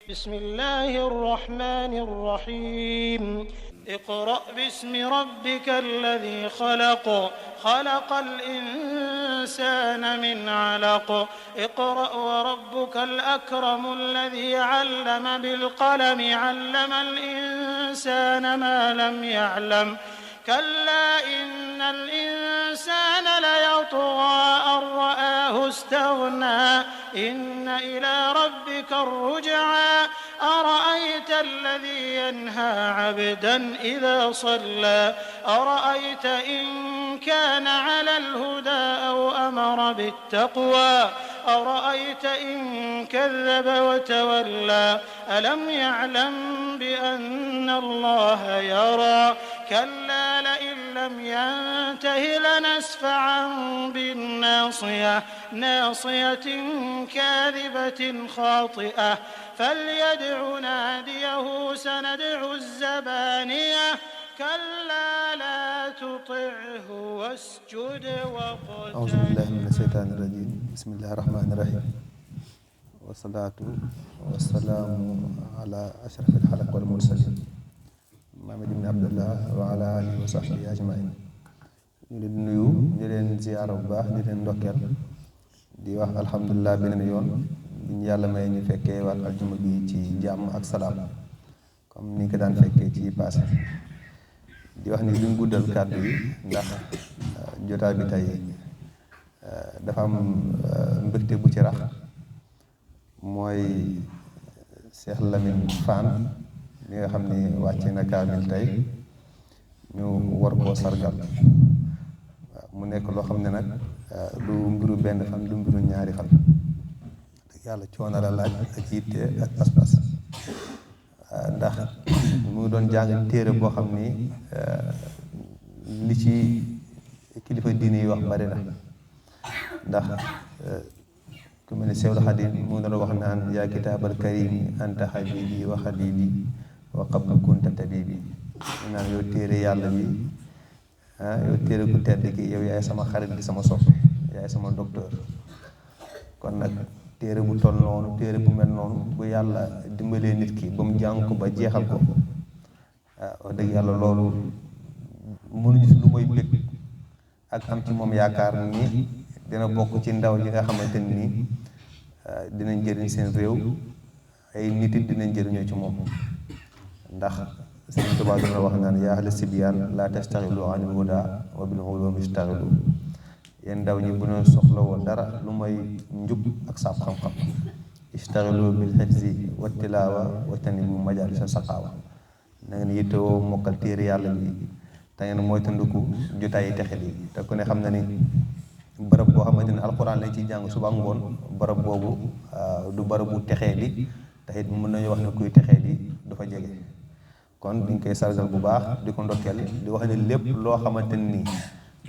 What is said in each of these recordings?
بسم الله الرحمن الرحيم اقرأ باسم ربك الذي خلق خلق الإنسان من علق اقرأ وربك الأكرم الذي علم بالقلم علم الإنسان ما لم يعلم كلا إن الإنسان ليطغى أن رآه استغنى إن إلى ربك الرجعى أرأيت الذي ينهى عبدا إذا صلى أرأيت إن كان على الهدى أو أمر بالتقوى أرأيت إن كذب وتولى ألم يعلم بأن الله يرى كلا لئن لم ينته لنسفعا بالناصية ناصية كاذبة خاطئة فليدع ناديه سندع الزبانية كلا لا تطعه واسجد واقترب. أعوذ بالله من الشيطان الرجيم بسم الله الرحمن الرحيم والصلاة والسلام على أشرف الخلق والمرسلين Muhammad ibn Abdullah wa ala alihi wa sahbihi ajmain. ñu leen nuyu di leen ziyaara bu baax di leen ndokkeel di wax alhamdulilah beneen yoon bi ñu yàlla may ñu fekkee waat aljuma bi ci jàmm ak salaam comme ni ko daan fekkee ci passé di wax ni duñ guddal kàddu yi ndax jotaay bi tey dafa am mbégte bu ci rax mooy Cheikh Lamine Fane li nga xam ni wàcce na kaamil tey ñu war koo sargal mu nekk loo xam ne nag du mbiru benn fan du mbiru ñaari fan yàlla coono la laaj ak yitte ak pas-pas ndax mu doon jàng téere boo xam ni li ci kilifa diine yi wax bari na ndax ku mel ne Seydou Xadim mu doon wax naan yaa kitaabal karimi anta habibi wa xabibi wa qabla kunta tabibi naan yow téere yàlla bi yow téere ku tedd ki yow yaay sama xarit bi sama soppe yaay sama docteur kon nag téere bu toll noonu téere bu mel noonu bu yàlla dimbalee nit ki ba mu jàng ko ba jeexal ko wax dëgg yàlla loolu mënuñu si lu mooy bëgg ak am ci moom yaakaar ni dina bokk ci ndaw ñi nga xamante ni dinañ jëriñ seen réew ay nit it dinañ jëriñoo ci moom ndax Sëriñ Tuubaa dina wax naan yaa ahla sibyaan laa tastaxilu anil hudaa wa bil ulumi istaxilu yéen ndaw ñi bu ñu soxla woon dara lu mooy njub ak saab xam-xam istaxilu bil xifzi wa tilaawa wa tanibu majaalisa saqaawa na ngeen yittewoo mokkal téere yàlla bi te ngeen moytandiku jotaay yi texet yi te ku ne xam na ni barab boo xamante ne alxuraan lañ ciy jàng suba ak ngoon barab boobu du barab bu texee di te it mën nañu wax ne kuy texee di du fa jege kon duñ koy sargal bu baax di ko ndokkeel di wax ne lépp loo xamante ni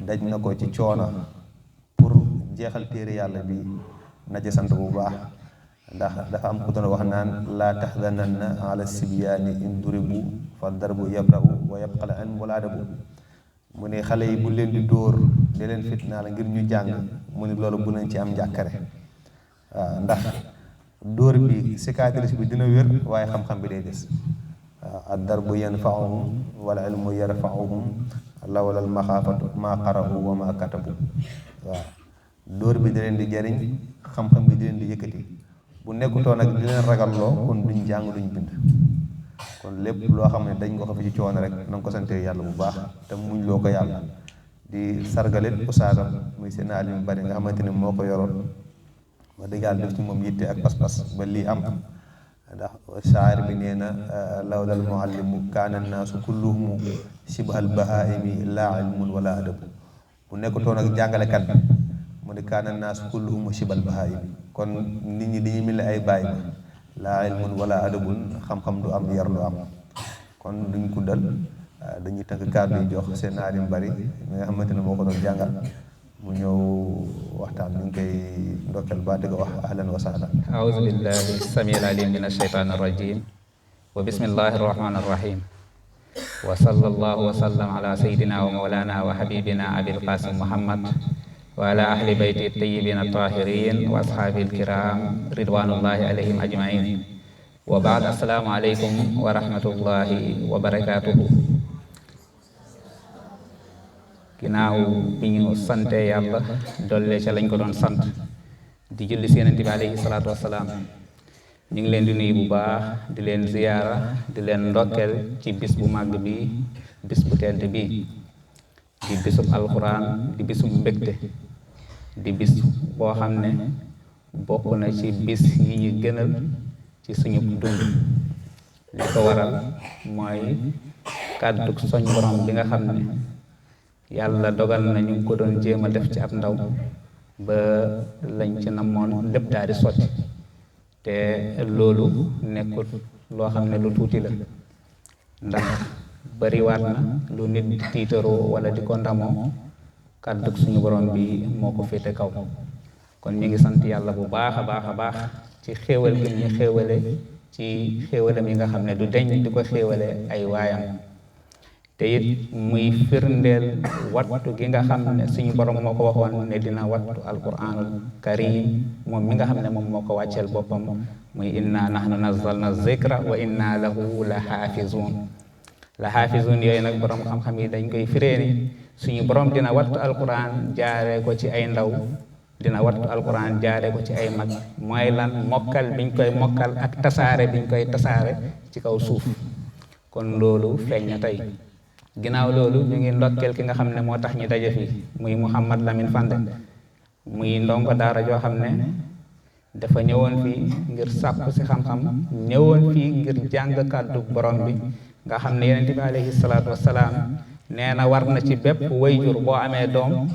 daj na ko ci coona pour jeexal téere yàlla bi na ci sant bu baax ndax dafa am ku doon wax naan laa taxzananna ala sibyaani in duribu fa darbu yabra'u wa yabqal an mulaadabu mu ne xale yi bu leen di dóor di leen fitnaal ngir ñu jàng mu ne loolu bu leen ci am njàkkare waaw ndax dóor bi cicatrice bi dina wér waaye xam-xam bi day des ad darbu yanfa'uhum wal ilmu yarfa'uhum lawla al maxaafatu maa qara'u wa maa katabu waaw dóor bi di leen di jariñ xam-xam bi di leen di yëkkati bu nekkutoon nag di leen ragalloo kon duñ jàng duñ bind kon lépp loo xam ne dañ nga ko fi ci coono rek na nga ko sante yàlla bu baax te muñ loo ko yàlla di sargalit usaagam muy seen alim bari nga xamante ne moo ko yoroon wax dëgg yàlla def ci moom yitte ak pas-pas ba lii am ndax shaa'ir bi nee na lawlal muallimu kaana naasu kulluhum shibhal bahaa'imi laa ilmun wala adabu bu nekkutoon ak jàngalekat bi mu ne kaana naasu kulluhum shibhal bahaa'imi kon nit ñi dañuy mel ne ay bàyyi ma laa ilmun wala adabun xam-xam du am yar lu am kon duñ kuddal dañuy tënk kàddu yi jox seen aalim bari mi nga xamante ne moo ko doon jàngal mu ñëw waxtaan ñu ngi koy ndokkeel ba di ko wax ahlan wa sahlan. أعوذ بالله السميع العليم من الشيطان الرجيم وبسم الله الرحمن الرحيم وصلى الله وسلم على سيدنا ومولانا وحبيبنا أبي القاسم محمد وعلى أهل بيت الطيبين الطاهرين وأصحابه الكرام رضوان الله عليهم أجمعين wa baad assalaamu aleykum wa rahmatullahi wa barakaatuhu. ginnaaw bi ñu sante yàlla dolle ca lañ ko doon sant di julli si Yonent bi alayhi salaatu wassalaam, ñu ngi leen di nuyu bu baax di leen ziyaara di leen ndokkeel ci bis bu màgg bi, bis bu tedd bi di bisub alquran, di bisub mbégte, di bis boo xam ne bokk na ci bis yi ñu gënal ci suñu dund. li ko waral mooy kàddu soñ borom bi nga xam ne yàlla dogal na ñu ngi ko doon jéem a def ci ab ndaw ba lañ ci namoon lépp daal di sotti, te loolu nekkul loo xam ne lu tuuti la, ndax bariwaat na lu nit di tiitaroo wala di ko ndamoo kàddu suñu borom bi moo ko féete kaw. kon ñu ngi sant yàlla bu baax a baax a baax ci xéewal gi ñu xéewale ci xéewalam yi nga xam ne du deñ di ko xéewale ay waayam, te it muy firndeel wattu gi nga xam ne suñu borom moo ko waxoon ne dina wattu alquranul karim, moom mi nga xam ne moom moo ko wàcceel boppam, muy inna nahnu nazzalna zikra wa inna lahu la xaafizun. la xaafizun yooyu nag borom xam-xam yi dañ koy firee ni suñu borom dina wattu alquran jaaree ko ci ay ndaw, dina wattu alquran jaaree ko ci ay mag. mooy lan? mokkal biñ koy mokkal ak tasaare biñ koy tasaare ci kaw suuf. kon loolu feeñ na tey. ginnaaw loolu ñu ngi ndokkeel ki nga xam ne moo tax ñu daje fii, muy Mouhamad Lamine Fandé, muy ndongo daara joo xam ne dafa ñëwoon fii ngir sàkku si xam-xam, ñëwoon fii ngir jàng kàddu borom bi nga xam ne Yonent bi alayhi salaatu wassalaam nee na war na ci bépp wayjur boo amee doom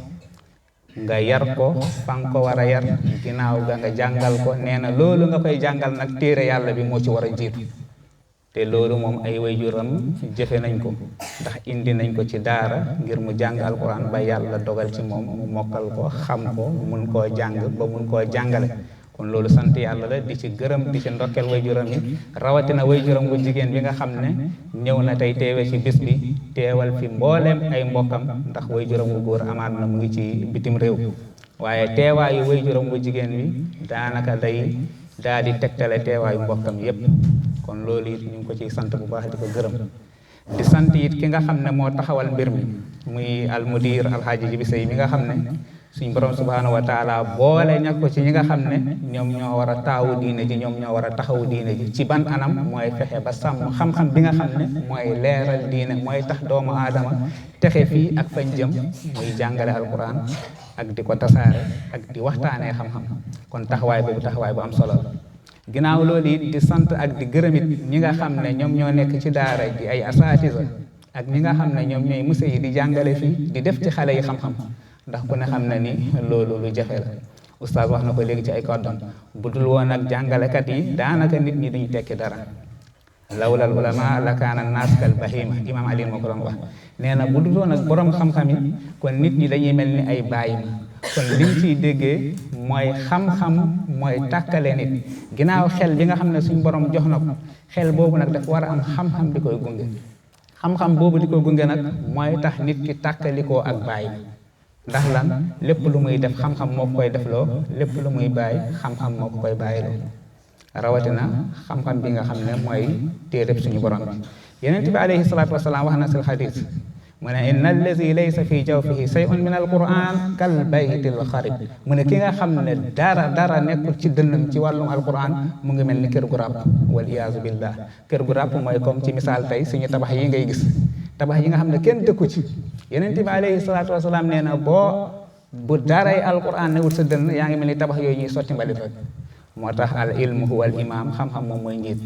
nga yar ko fa nga ko war a yar, ginnaaw ga nga jàngal ko. nee na loolu nga koy jàngal nag téere yàlla bi moo ci war a jiitu, te loolu moom ay wayjuram jëfe nañ ko, ndax indi nañ ko ci daara ngir mu jàng alquran ba yàlla dogal ci moom mu mokkal ko, xam ko, mun koo jàng ba mun koo jàngale. kon loolu sant yàlla la, di ci gërëm, di ci ndokkeel wayjuram yi, rawatina wayjuram bu jigéen bi nga xam ne ñëw na tey teewe ci bis bi, teewal fi mbooleem ay mbokkam, ndax wayjuram bu góor amaat na mu ngi ci bitim réew, waaye teewaayu wayjuram bu jigéen bi daanaka day daal di tegtale teewaayu mbokkam yépp. kon loolu it ñu ngi ko ciy sant bu baax di ko gërëm, di sant it ki nga xam ne moo taxawal mbir mi, muy almudir alxaaji Jibi Sey mi nga xam ne suñ borom subhaanahu wa taala boole ñag ko ci ñi nga xam ne ñoom ñoo war a taawu diine ji, ñoom ñoo war a taxawu diine ji. ci ban anam? mooy fexe ba sàmm xam-xam bi nga xam ne mooy leeral diine, mooy tax doomu aadama texe fii ak fañ jëm, muy jàngale alquran ak di ko tasaare ak di waxtaanee xam-xam. kon taxawaay boobu taxawaay bu am solo la. ginnaaw loolu it di sant ak di gërëmit ñi nga xam ne ñoom ñoo nekk ci daara di ay asaatisa, ak ñi nga xam ne ñoom ñooy muse yi di jàngale fii, di def ci xale yi xam-xam, ndax ku ne xam na ni loolu lu jafe la. oustaz wax na ko léegi ci ay kàddoom, bu dul woon ak jàngalekat yi daanaka nit ñi duñu tekki dara. lawlal ulama la kaana naas kal bahima, imam Ali moo ko doon wax. nee na bu dul woon ak borom xam-xam yi kon nit ñi dañuy mel ni ay bàyyima. kon liñ ciy déggee mooy xam-xam mooy tàkkale nit. ginnaaw xel bi nga xam ne suñ borom jox na ko, xel boobu nag dafa war a am xam-xam di koy gunge. xam-xam boobu di koy gunge nag mooy tax nit ki tàkkalikoo ak bàyyi. ndax lan? lépp lu muy def xam-xam moo koy defloo, lépp lu muy bàyyi xam-xam moo ko koy bàyyiloo, rawatina xam-xam bi nga xam ne mooy téereb suñu borom bi. Yonent bi alayhi salaatu wasalaam wax na sil xadiis mu ne inna allazi laysa fi jawfihi shay'un min alquran kal baytil xarib. mu ne ki nga xam ne dara nekkul ci dënnam ci wàllum alquran mu ngi mel ni kër gu ràpp, wal iyaazu billah. kër gu ràpp mooy comme ci misaal tey suñu tabax yi ngay gis, tabax yi nga xam ne kenn dëkku ci. Yonent bi alayhi salaatu wasalaam nee na bu daray alquran newul sa dënn yaa ngi mel ni tabax yooyu ñuy sotti mbalit rek. moo tax al ilmu huwa al imam, xam-xam moom mooy njiit.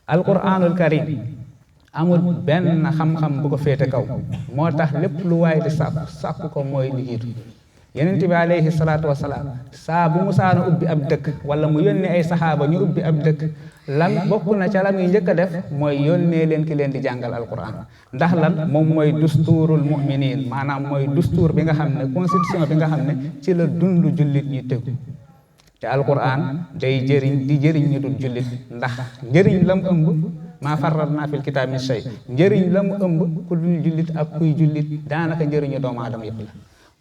alquranul karim amul benn xam-xam bu ko féete kaw, moo tax lépp lu waay di sàkku ko mooy li jiitu. Yonent bi alayhi salaatu wasalaam saa bu mu saana ubbi ab dëkk wala mu yónnee ay saxaaba ñu ubbi ab dëkk, lan bokk na ca la muy njëkk a def mooy yónnee leen ki leen di jàngal alquran. ndax lan? moom mooy dusturul muminin, maanaam mooy dustuur bi nga xam ne, constitution bi nga xam ne ci la dund jullit ñi tegu. te alquran day jëriñ ñi dul jullit, ndax njëriñ la mu ëmb maa farratnaa fil kitaab min shay, njëriñ la mu ëmb ku dul jullit ak kuy jullit daanaka njëriñu doomu aadama yëpp la.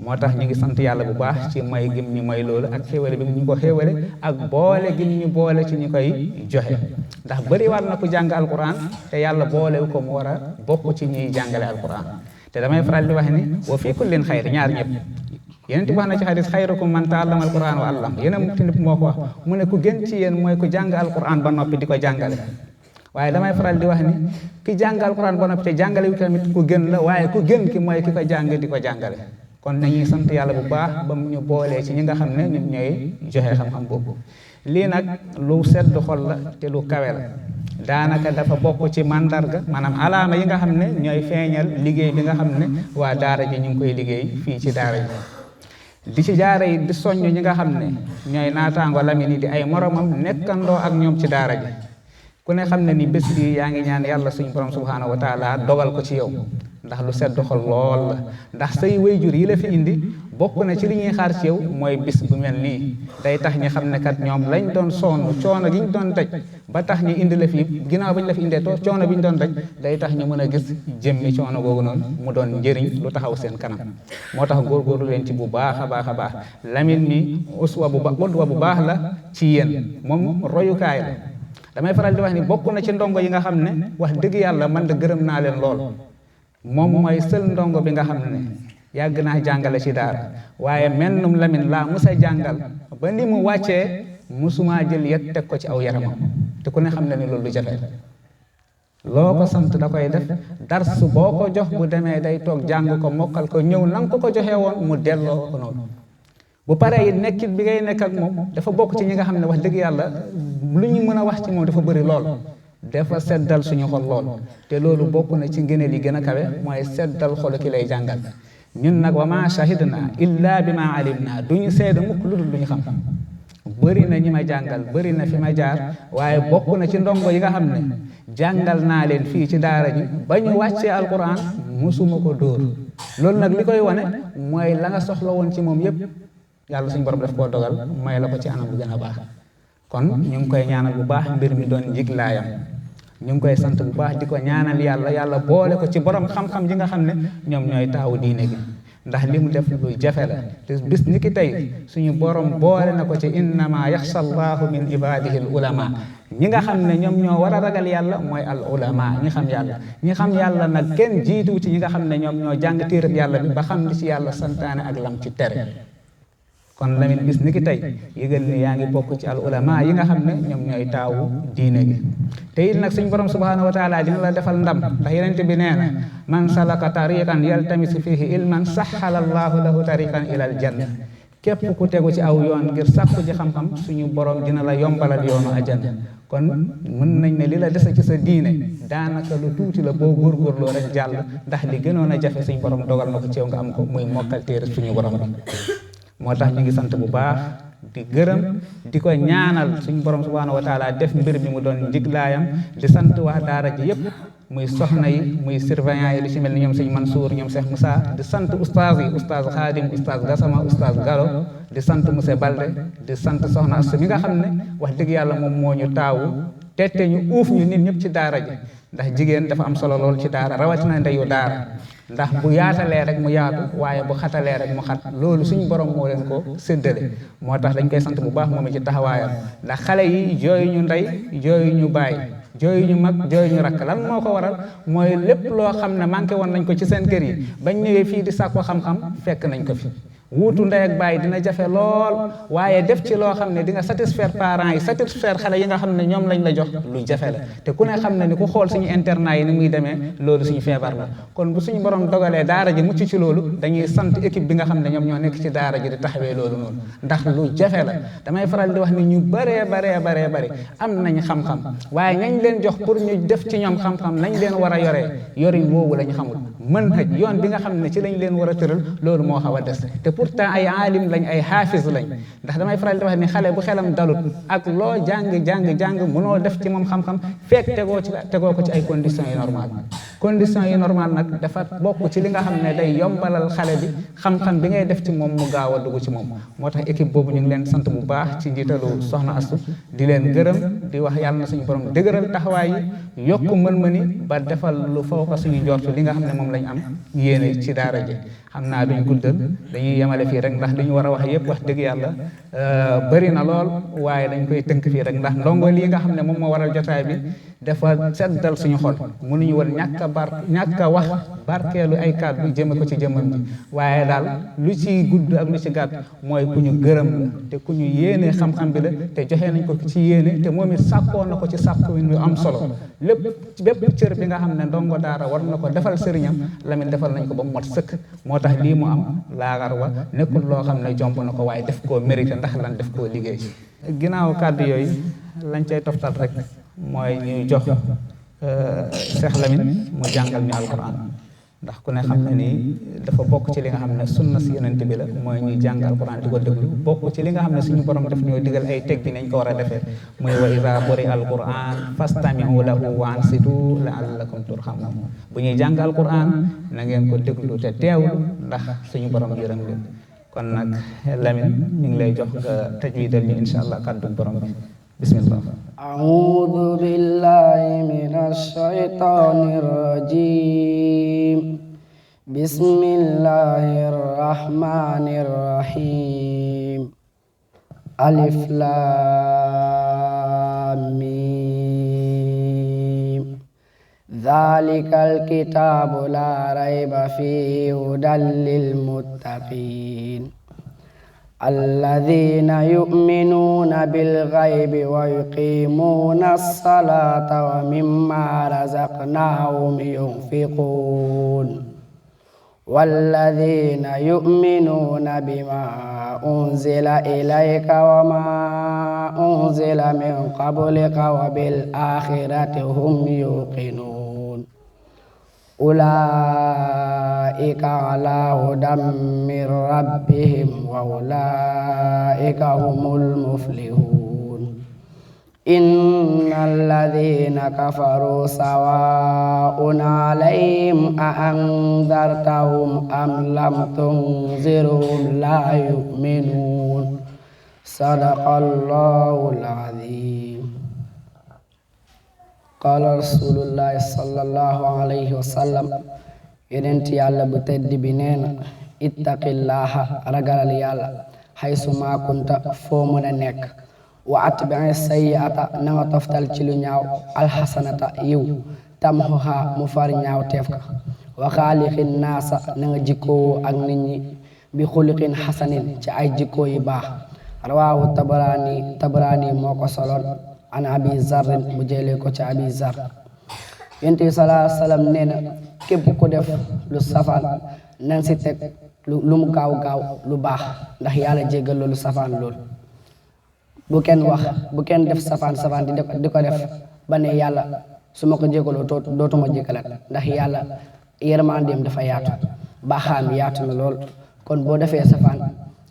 moo tax ñu ngi sant yàlla bu baax ci may gim ñu may loolu ak xéwale bi ñu ko xéwale ak boole gim ñu boole ci ñu koy joxe ndax bëri war na ko jàng alquran te yàlla boolewu ko mu war a bokk ci ñuy jàngale alquran te damay faral di wax ni wa fii kullin xayr ñaar ñëpp yéen ti wax na ci xadis xayrukum man taallama alquran wa allam yéen a tinib moo ko wax mu ne ku gën ci yéen mooy ku jàng alquran ba noppi di ko jàngale waaye damay faral di wax ni ki jàng alquran ba noppi te jàngale wi tamit ku gën la waaye ku gën ki mooy ki ko jàng di ko jàngale kon nañuy sant yàlla bu baax ba mu ñu boolee ci ñi nga xam ne ñun ñooy joxe xam-xam boobu lii nag lu sedd xol la te lu kawe la daanaka dafa bokk ci mandarga maanaam alaama yi nga xam ne ñooy feeñal liggéey bi nga xam ne waa daara ji ñu ngi koy liggéey fii ci daara ji di ci jaare yi di soññ ñi nga xam ne ñooy naataango Lamine yi di ay moromam nekkandoo ak ñoom ci daara ji ku ne xam ne ni bés bi yaa ngi ñaan yàlla suñu borom subhaanahu wa taala dogal ko ci yow ndax lu sedd xol lool la ndax say wayjur yi la fi indi bokk na ci li ñuy xaar ci yow mooy bis bu mel nii day tax ñi xam ne kat ñoom lañ doon sonn coono gi ñu doon daj ba tax ñu indi la fi ginnaaw ba ñu la fi indee coono bi ñu doon daj day tax ñu mën a gis jëmmi coono googu noonu mu doon njëriñ lu taxaw seen kanam moo tax góorgóorlu leen ci bu baax a baax a baax Lamine mi uswa bu baax la ci yéen moom royukaay la damay faral di wax ni bokk na ci ndongo yi nga xam ne wax dëgg yàlla man de gërëm naa leen lool moom mooy sël ndongo bi nga xam ne yàgg naa jàngale ci daara waaye mennum Lamine laa musa jàngal ba ni mu wàccee musuma jël yet teg ko ci aw yaramam te ku ne xam ne ni loolu du jafe loo ko sant da koy def dars boo ko jox bu demee day toog jàng ko mokkal ko ñëw na nga ko joxee woon mu delloo ko noonu bu paree it nekkit bi ngay nekk ak moom dafa bokk ci ñi nga xam ne wax dëgg yàlla lu ñu mën a wax ci moom dafa bëri lool dafa seddal suñu xol lool te loolu bokk na ci ngëneel yi gën a kawe mooy seddal xol ki lay jàngal ñun nag wa ma shahidna illa bi ma alimna du ñu seede mukk lu dul lu ñu xam bëri na ñi ma jàngal bëri na fi ma jaar waaye bokk na ci ndongo yi nga xam ne jàngal naa leen fii ci daara ji ba ñu wàccee alquran musuma ko dóor loolu nag li koy wane mooy la nga soxla woon ci moom yépp yàlla suñu borom daf koo dogal may la ko ci anam bu gën a baax kon ñu ngi koy ñaanal bu baax mbir mi doon njiglaayam ñu ngi koy sant bu baax di ko ñaanal yàlla boole ko ci borom xam-xam yi nga xam ne ñoom ñooy taawu diine gi ndax li mu def lu jafe la te bis ni ki tey suñu borom boole na ko ci innama yaxsha allahu min ibadihi al ulama ñi nga xam ne ñoom ñoo war a ragal yàlla mooy al ulama ñi xam yàlla nag kenn jiitu ci ñi nga xam ne ñoom ñoo jàng téereb yàlla bi ba xam li ci yàlla santaane ak lam ci tere kon Lamine bis ni ki tey yëgal ni yaa ngi bokk ci al ulama yi nga xam ne ñoom ñooy taawu diine gi te it nag suñ borom subhanahu wa taala dina la defal ndam ndax yeneen bi nee na man salaka tariqan yaltamisu fihi ilman sahala allahu lahu tariqan ila al janna képp ku tegu ci aw yoon ngir sàkku ci xam-xam suñu borom dina la yombalal yoonu àjjana kon mën nañ ne li la dese ci sa diine daanaka lu tuuti la boo góorgóorloo rek jàll ndax li gënoon a jafe suñ borom dogal na ko ci yow nga am ko muy mokkal téere suñu borom bi moo tax ñu ngi sant bu baax di gërëm di ko ñaanal suñu borom subhanahu wa taala def mbir mi mu doon njiglaayam di sant waa daara ji yépp muy soxna yi muy surveillant yi lu ci mel ni ñoom sëñ Mansour ñoom Cheikh Moussa di sant oustaz yi oustaz Khadim oustaz Gassama oustaz Galo di sant monsieur Balde di sant soxna Astou mi nga xam ne wax dëgg yàlla moom moo ñu taawu tette ñu uuf ñu nit ñëpp ci daara ji ndax jigéen dafa am solo lool ci daara rawatina ndeyu daara ndax bu yaatalee rek mu yaatu waaye bu xatalee rek mu xat loolu suñu borom moo leen ko séddale moo tax dañ koy sant bu baax moom ci taxawaayam ndax xale yi jooyu ñu ndey jooyu ñu baay jooyu ñu mag jooyu ñu rakk lan moo ko waral mooy lépp loo xam ne manqué woon nañ ko ci seen kër yi bañ ñëwee fii di sàkku xam-xam fekk nañ ko fi wuutu ndey ak baay dina jafe lool waaye def ci loo xam ne di nga satisfaire parents yi satisfaire xale yi nga xam ne ñoom lañ la jox lu jafe la te ku ne xam ne ni ku xool suñu internat yi ni muy demee loolu suñu feebar la kon bu suñu borom dogalee daara ji mucc ci loolu dañuy sant équipe bi nga xam ne ñoom ñoo nekk ci daara ji di taxawee loolu noonu ndax lu jafe la damay faral di wax ni ñu bëree am nañ xam-xam waaye nañ leen jox pour ñu def ci ñoom xam-xam nañ leen war a yoree yorin woowu la ñu xamul mën hëj yoon bi nga xam ne ci lañ leen war a tëral loolu moo xaw a des te pourtant ay aalim lañ ay xaafis lañ ndax damay faral di wax ni xale bu xelam dalut ak loo jàng mënoo def ci moom xam-xam fekk tegoo ko ci ay conditions yu normal condition yi normal nag dafa bokk ci li nga xam ne day yombalal xale bi xam-xam bi ngay def ci moom mu gaaw a dugg ci moom moo tax équipe boobu ñu ngi leen sant bu baax ci njiitalu soxna Astu di leen gërëm di wax yàlla na suñu borom dëgëral taxawaay yi yokk mën-mëni ba defal lu foo ko suñu njort li nga xam ne moom lañ am yéene ci daara ji xam naa duñ guddal dañuy yemale fii rek ndax li ñu war a wax yëpp wax dëgg yàlla bëri na lool waaye dañ koy tënk fii rek ndax ndongo lii nga xam ne moom moo waral jotaay bi dafa seddal suñu xol mënuñu woon ñàkk a wax barkeelu ay kàddu jëme ko ci jëmmam ji waaye daal lu ci gudd ak lu ci gàtt mooy ku ñu gërëm la te ku ñu yéene xam-xam bi la te joxe nañ ko ci yéene te moom it sàkkoo na ko ci sàkku yu am solo lépp bépp cër bi nga xam ne ndongo daara war na ko defal sëriñam Lamine defal nañ ko ba mu mot sëkk moo tax lii mu am laagar wa nekkul loo xam ne jomb na ko waaye def koo mérité ndax lan def koo liggéey ginnaaw kàddu yooyu lañ cay toftal rek mooy ñuy jox Cheikh Lamine mu jàngal ñu alquran ndax ku ne xam ne nii dafa bokk ci li nga xam ne sunna si yonent bi la mooy ñuy jàng alquran di ko déglu bokk ci li nga xam ne suñu borom daf ñoo digal ay teg bi nañ ko war a defee muy wa iza quri alquran fastami'u lahu wa ansitu la'allakum turhamun bu ñuy jàng alquran na ngeen ko déglu te teewlu ndax suñu borom yërëm leen kon nag Lamine ñu ngi lay jox nga tajwidal ñu insha allah kàddu borom bi bismillah a'udhu billahi minash shaitanir rajim bismillahir rahmanir rahim alif lam mim dhalikal kitabu la rayba fihi hudan lil muttaqin الذين يؤمنون بالغيب ويقيمون الصلاة ومما رزقناهم ينفقون والذين يؤمنون بما أنزل إليك وما أنزل من قبلك وبالآخرة هم يوقنون أولئك على هدى من ربهم وأولئك هم المفلحون إن الذين كفروا سواء عليهم أأنذرتهم أم لم تنذرهم لا يؤمنون صدق الله العظيم qaala rasulullahi sallallahu alayhi wa sallam yonent yàlla bu tedd bi nee na ittaqillaha ragalal yàlla haysu maa kunta foo mën a nekk wa atbi'i sayyi'ata na nga toftal ci lu ñaaw alxasanata yiw tamhuha mu far ñaaw teef ka wa xaaliqin naasa na nga jikkoo ak nit ñi bi xuliqin xasanin ci ay jikkoo yu baax rawaahu tabarani moo ko soloon an abi zarrin mu jëlee ko ci abi zar yonent bi sallallahu alayhi wa sallam nee na képp ku def lu safaan nang si teg lu mu gaaw lu baax ndax yàlla jéggal loolu safaan loolu bu kenn def safaan di ko def ba ne yàlla su ma ko jéggaloo dootuma jéggalaat ndax yàlla yërmandeem dafa yaatu baaxaam yaatu na lool kon boo defee safaan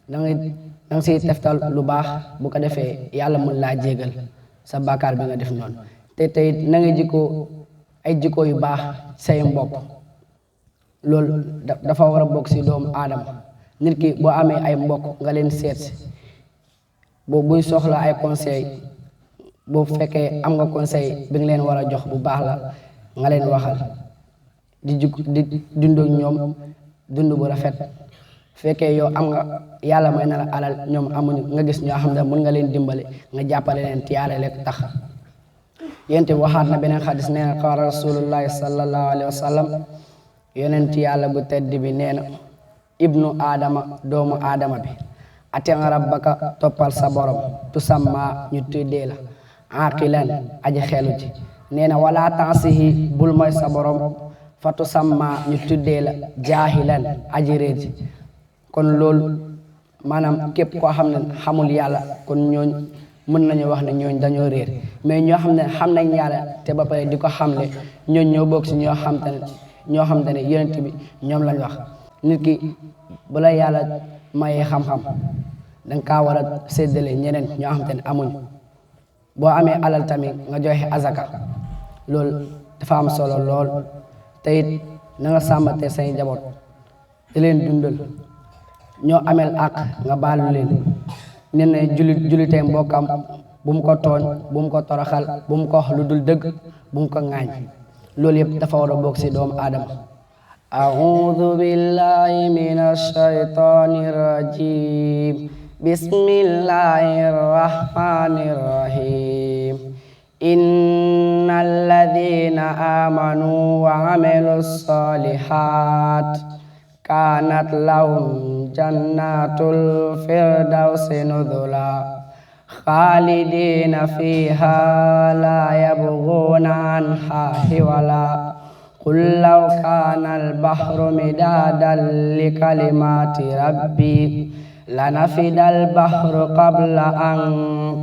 danga siy teftal lu baax bu ko defee yàlla mën laa jéggal sa bàkkaar bi nga def noonu te tey na nga jikkoo ay jikko yu baax say mbokk loolu dafa war a bokk si doomu aadama nit ki boo amee ay mbokk nga leen seet si boo buy soxla ay conseil boo fekkee am nga conseil bi nga leen war a jox bu baax la nga leen waxal di dund ak ñoom dund bu rafet fekkee yow am nga yàlla may na la alal ñoom amuñu nga gis ñoo xam ne mën nga leen dimbali nga jàppale leen te yàlla rek tax yonent waxaat na beneen xadis nee na qaala rasulullahi sallallahu alayhi wa sallam yonent yàlla bu tedd bi nee na ibnu aadama doomu aadama bi ati rabbaka toppal sa borom tusamma ñu tuddee la aqilan aji xelu ji nee na wala tansihi bul mooy sa borom fa tusamma ñu tuddee la jaahilan aji réer ji kon loolu maanaam képp koo xam ne xamul yàlla kon ñooñ mën nañu wax ne ñooñ dañoo réer mais ñoo xam ne xam nañ yàlla te ba pare di ko xamle ñooñ ñoo bokk si ñoo xam te ne yonent bi ñoom lañ wax nit ki bu la yàlla mayee xam-xam danga kaa war a séddale ñeneen ñoo xam te ne amuñ boo amee alal tamit nga joxe azaka loolu dafa am solo lool te it na nga sàmmate say njaboot di leen dundal ñoo amel ak nga baalu leen nee na julitee mbokkam bu mu ko tooñ bu mu ko toroxal bu mu ko wax lu dul dëgg bu mu ko ŋaañ loolu yëpp dafa war a bokk ci doomu aadama a'udhu billahi minash shaytanir rajim bismillahir rahmanir rahim innal ladhina amanu wa amilus solihat kanat lahum jannatul firdausi nuzula khalidina fiha la yabghuna anha hiwala qul law kana al-bahru midadan li kalimati rabbi lanafida al-bahru qabla an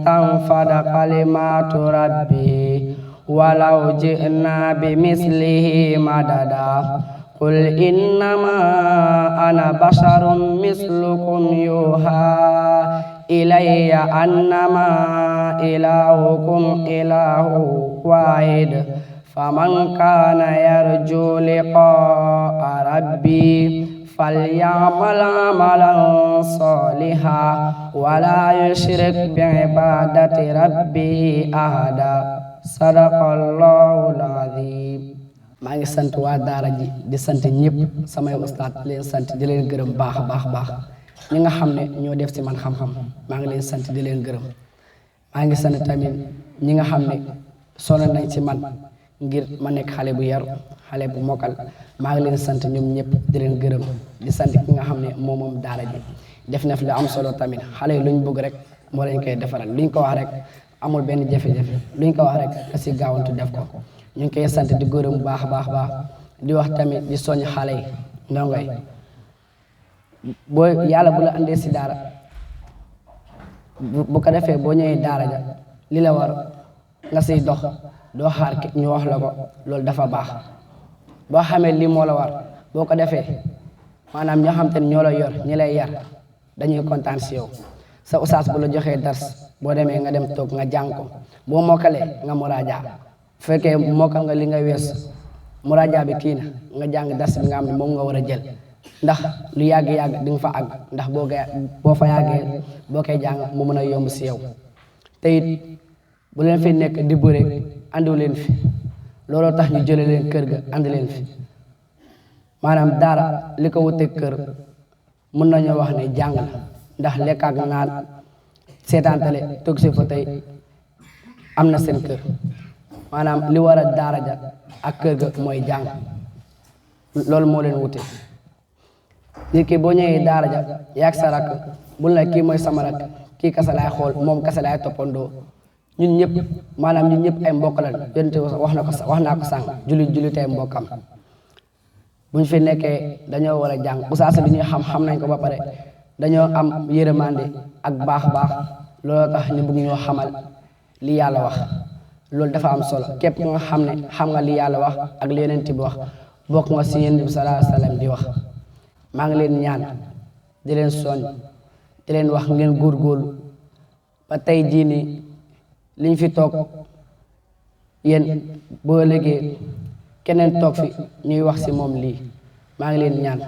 tanfada kalimatu rabbi walau ji'na bimithlihi madada qul innama ana basharun mislukum yuha ilayya annama ilahukum ilahu wahid faman kana yarju liqa'a rabbi falyamal amalan salihan wala yushrik bi'ibadati rabbi ahada sadaqallahul azim. maa ngi sant waa daara ji di sant ñëpp samay ustaat di leen sant di leen gërëm baax baax ñi nga xam ne ñoo def ci man xam-xam maa ngi leen sant di leen gërëm maa ngi sant tamit ñi nga xam ne sonn nañ ci man ngir ma nekk xale bu yaru xale bu mokkal maa ngi leen sant ñoom ñëpp di leen gërëm di sant ki nga xam ne moom daara ji def na fi lu am solo tamit xale yi luñ bëgg rek moo lañ koy defaral luñ ko wax rek amul benn jafe-jafe luñ ko wax rek ka si gaawantu def ko ñu ngi koy sant di gërëm bu baax di wax tamit di soññ xale yi ndongo yi boo yàlla bu la andee si daara bu ko defee boo ñëwee daara ja li la war nga siy dox doo xaar ñu wax la ko loolu dafa baax boo xamee lii moo la war boo ko defee maanaam ñoo xam te ne ñoo la yor ñi lay yar dañuy kontaan si yow sa ustaas bu la joxee dars boo demee nga dem toog nga jàng ko boo mokkalee nga muraaja bu fekkee mokkal nga li nga wees muraaja bi kii na nga jàng dars bi nga xam ne moom nga war a jël ndax lu yàgg-yàgg di nga fa àgg ndax boo fa yàggee boo koy jàng mu mën a yomb si yow te it bu leen fi nekk di bëre andiw leen fi looloo tax ñu jële leen kër ga andi leen fi maanaam daara li ko wuteeg kër mën nañoo wax ne jàng la ndax lekk ak naan seetaantale toog si fa tey am na seen kër maanaam li war a daara ja ak kër ga mooy jàng loolu moo leen wute nit ki boo ñëwee daara ja yaag sa rakk bul na kii mooy sama rakk kii kasa laay xool moom kasa laay toppandoo ñun ñëpp maanaam ñun ñëpp ay mbokk la yonte wax naa ko sànq jullit ay mbokkam bu ñu fi nekkee dañoo war a jàng usaas bi ñuy xam nañ ko ba pare dañoo am yërëmande ak baax looloo tax ñu bëgg ñoo xamal li yàlla wax loolu dafa am solo képp nga xam ne xam nga li yàlla wax ak li yonent bi wax bokk nga si yonent bi sallallahu alayhi wa sallam di wax maa ngi leen ñaan di leen soñ di leen wax ngeen góorgóorlu ba tey jii nii liñ fi toog yéen boo léegee keneen toog fi ñuy wax si moom lii maa ngi leen ñaan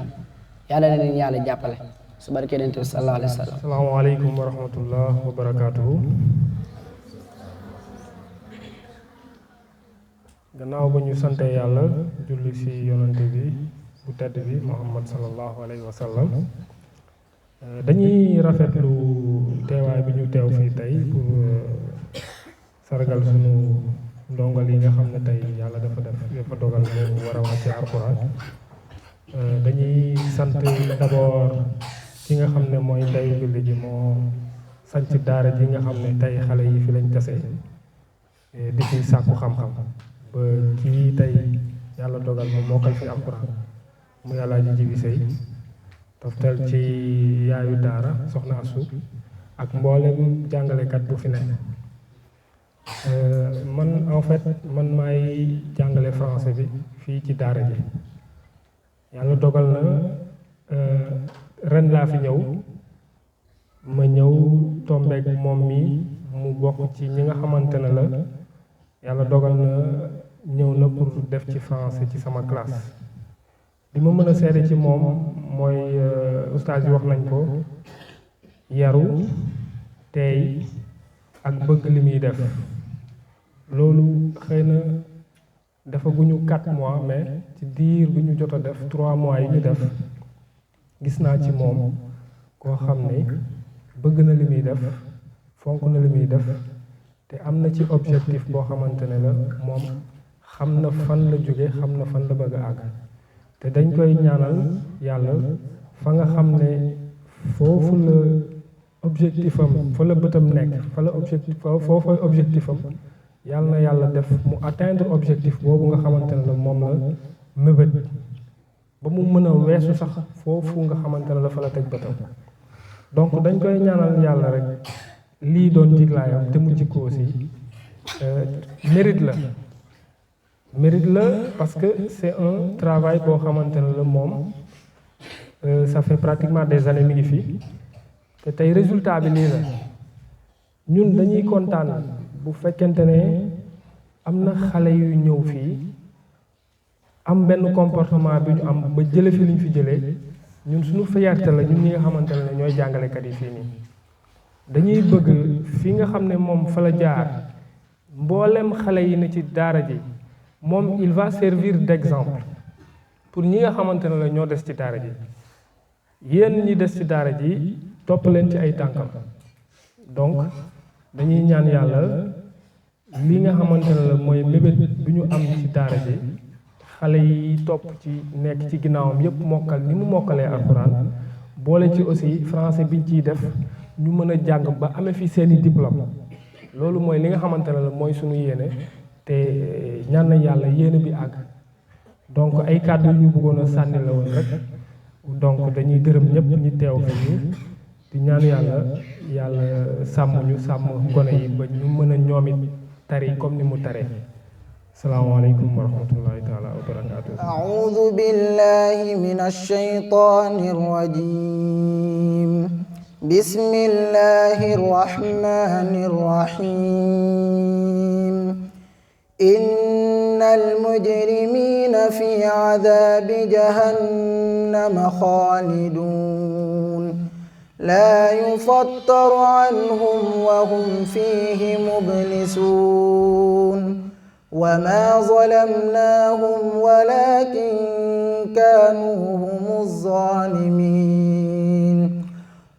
yàlla na leen yàlla jàppale su barke yonent bi sallallahu alayhi wa sallam. asalaamaaleykum wa rahmatullah wa barakaatuhu. gannaaw ba ñu sante yàlla julli si yonante bi bu tedd bi Muhammad sallallahu alayhi wa sallam dañuy rafetlu teewaay bi ñu teew fii tey pour sargal sunu ndongal yi nga xam ne tey yàlla dafa dogal mu war a wax ci alxuraan dañuy sant d'abord ki nga xam ne mooy ndeyu julli ji moo sanc daara ji nga xam ne tey xale yi fi lañ tase di fi sàkku xam-xam ba kii tey yàlla dogal mu mokkal fi alxuraan mu yàlla ji jibi sëy toftal ci yaayu daara soxna Asu ak mboolem jàngalekat bu fi nekk man en fait man maay jàngale français bi fii ci daara ji yàlla dogal na ren laa fi ñëw ma ñëw tombeek moom mi mu bokk ci ñi nga xamante ne la yàlla dogal na ñëw na pour def ci français ci sama classe li ma mën a seede ci moom mooy ustaas yi wax nañ ko yaru tey ak bëgg li muy def loolu xëy na dafa guñu 4 mois mais ci diir bi ñu jot a def 3 mois yi ñu def gis naa ci moom koo xam ne bëgg na li muy def fonk na li muy def te am na ci objectif boo xamante ne la moom xam na fan la jóge xam na fan la bëgg a àgg te dañ koy ñaanal yàlla fa nga xam ne foofu la objectif am fa la bëtam nekk fa la objectif foofu objectif am yàlla na yàlla def mu atteindre objectif boobu nga xamante ne la moom la mébét ba mu mën a weesu sax foofu nga xamante ne la fa la teg bëtam donc dañ koy ñaanal yàlla rek lii doon jiglaayam te mu jikko aussi mérite la parce que c'est un travail boo xamante ne la moom ça fait pratiquement des années mi ngi fi te tey résultat bi lii la ñun dañuy kontaan bu fekkente ne am na xale yu ñëw fii am benn comportement bi ñu am ba jële fi li ñu fi jëlee ñun suñu fierté la ñun ñi nga xamante ne ñooy jàngalekat yi fii nii dañuy bëgg fi nga xam ne moom fa la jaar mboolem xale yi ne ci daara ji moom il va servir d'exemple pour ñi nga xamante ne la ñoo des ci daara ji yéen ñi des ci daara ji topp leen ci ay tànkam donc dañuy ñaan yàlla li nga xamante ne la mooy mébét bi ñu am ci daara ji xale yi topp ci nekk ci ginnaawam yépp mokkal ni mu mokkalee alxuraan boole ci aussi français biñ ciy def ñu mën a jàng ba amee fi seeni diplôme loolu mooy li nga xamante ne la mooy suñu yéene te ñaan na yàlla yéene bi àgg donc ay kàddu yu ñu bëggoon a sànni la woon rek donc dañuy gërëm ñëpp ñi teew fii di ñaan yàlla sàmm ñu sàmm gone yi ba ñu mën a ñoom it tari comme ni mu taree. Assalamualaikum warahmatullahi taala wabarakatuh. A'udzu billahi minasy syaithanir rajim. Bismillahirrahmanir rahim. Innal mujrimina fi 'adzabi jahannam khalidun. La yufattaru 'anhum wa hum fihi mublisun. وما ظلمناهم ولكن كانوا هم الظالمين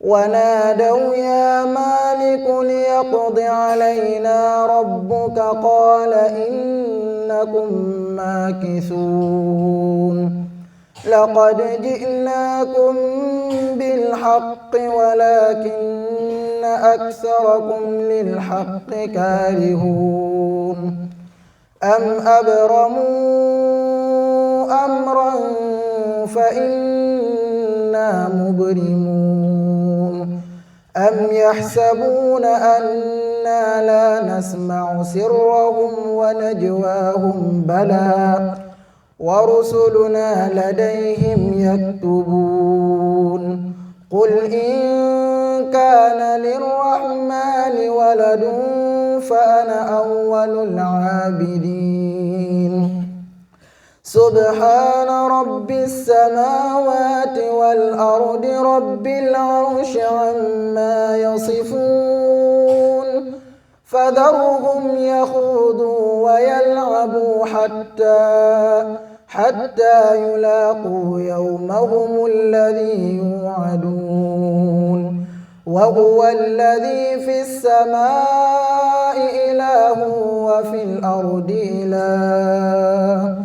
ونادوا يا مالك ليقض علينا ربك قال إنكم ماكثون لقد جئناكم بالحق ولكن أكثركم للحق كارهون أم أبرموا أمرا فإنا مبرمون أم يحسبون أنا لا نسمع سرهم ونجواهم بلى ورسلنا لديهم يكتبون قل إن كان للرحمن ولد فأنا أول العابدين سبحان رب السماوات والأرض رب العرش عما يصفون فذرهم يخوضوا ويلعبوا حتى يلاقوا يومهم الذي يوعدون وهو الذي في السماء إله وفي الأرض إله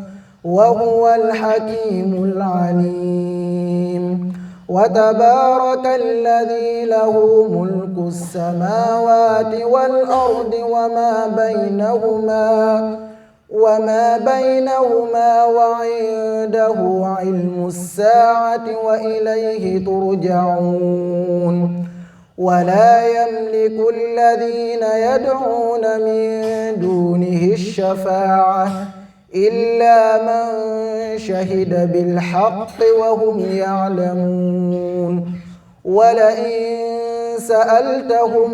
وهو الحكيم العليم وتبارك الذي له ملك السماوات والأرض وما بينهما وعنده علم الساعة وإليه ترجعون ولا يملك الذين يدعون من دونه الشفاعة إلا من شهد بالحق وهم يعلمون ولئن سألتهم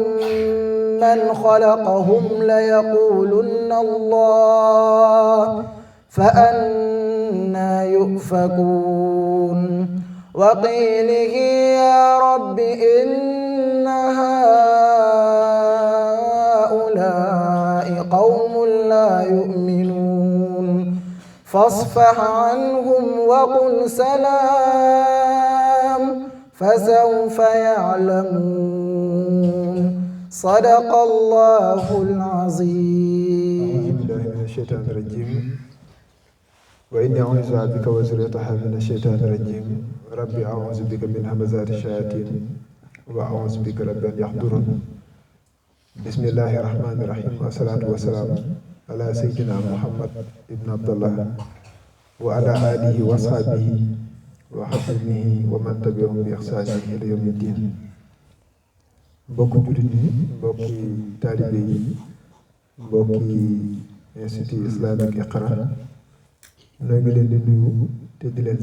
من خلقهم ليقولن من الله فأنى يؤفكون وقيله يا رب إن هؤلاء قوم لا يؤمنون فاصفح عنهم وقل سلام فسوف يعلمون صدق الله العظيم. أعوذ بالله من الشيطان الرجيم وإني أعوذ بك وذريتها من الشيطان الرجيم ربي أعوذ بك من همزات الشياطين وأعوذ بك رب أن يحضرون. بسم الله الرحمن الرحيم والصلاة والسلام على سيدنا محمد ابن عبد الله وعلى آله وصحبه وحبيبه ومن تبعهم بإحسان إلى يوم الدين. mbokki jullit yi mbokki taalibe yi mbokki institut islamique Iqra noo ngi leen di nuyu te di leen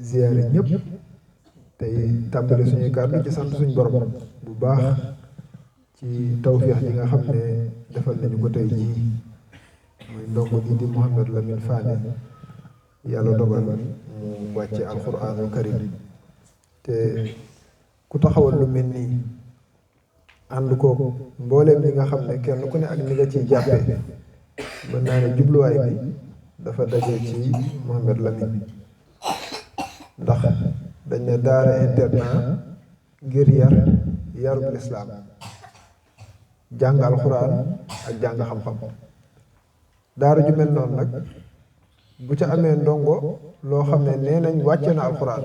ziyaare ñëpp tey tàmbale suñuy kàddu ci sant suñu borom bu baax ci tawféex yi nga xam ne defal nañu ko tey jii muy ndongo gi di Mouhamed Lamine Fane yàlla dogal mu wàcce alquraanul karim te ku taxawal lu mel nii ànd ko mbooleem li nga xam ne kenn ku ne ak ni nga ciy jàppee mën naa ne jubluwaay bi dafa daje ci Mouhamed Lamine ndax dañ ne daara internat ngir yarub lislaam jàng alxuraan ak jàng xam-xam daara ju mel noonu nag bu ca amee ndongo loo xam ne nee nañ wàcce na alxuraan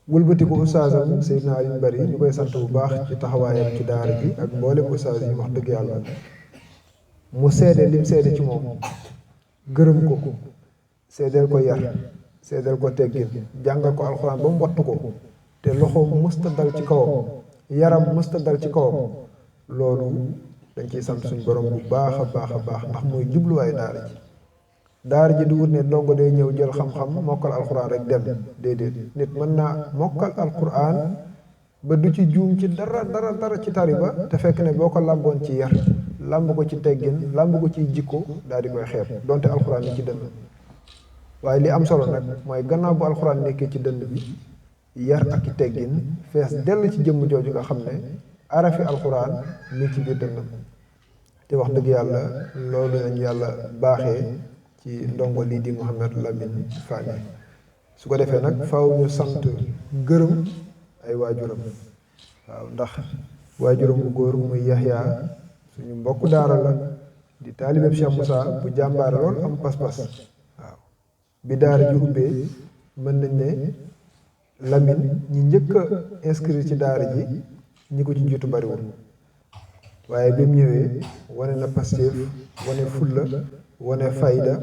wëlbatiku ustaasam Seydina Aliou Bari ñu koy sant bu baax ci taxawaayam ci daara bi ak mboolem ustaas yi wax dëgg yàlla mu seede lim seede ci moom gërëm ko seedeel ko yar seedeel ko teggin jàngal ko alxuraan ba mu wattu ko te loxoom mësta dal ci kawam yaram mësta dal ci kawam loolu dañ ciy sant suñ borom bu baax a baax a baax ndax mooy jubluwaay daara ji du wut ne ndongo day ñëw jël xam-xam mokkal alxuraan rek dem déedéet nit mën naa mokkal alxuraan ba du ci juum ci dara ci tari ba te fekk ne boo ko làmboon ci yar làmb ko ci teggin làmb ko ci jikko daal di koy xeeb donte alxuraan ni ci dënn waaye li am solo nag mooy gannaaw bu alxuraan nekkee ci dënn bi yar ak ci teggin fees dell ci jëmm jooju nga xam ne arafi alxuraan mi ci biir dënnam te wax dëgg yàlla loolu lañ yàlla baaxee ci ndongo lii di Mouhamed Lamine Fane su ko defee nag faaw ñu sant gërëm ay waajuram waaw ndax waajuram bu góor muy Yaxya suñu mbokk daara la di taalibeeb Cheikh Moussa bu jàmbaare lool am pas-pas waaw bi daara ji ubbee mën nañ ne Lamine ñi njëkk a inscrire ci daara ji ñi ko ci jiitu bariwul waaye bi mu ñëwee wane na Pastef wane fulla wane fayda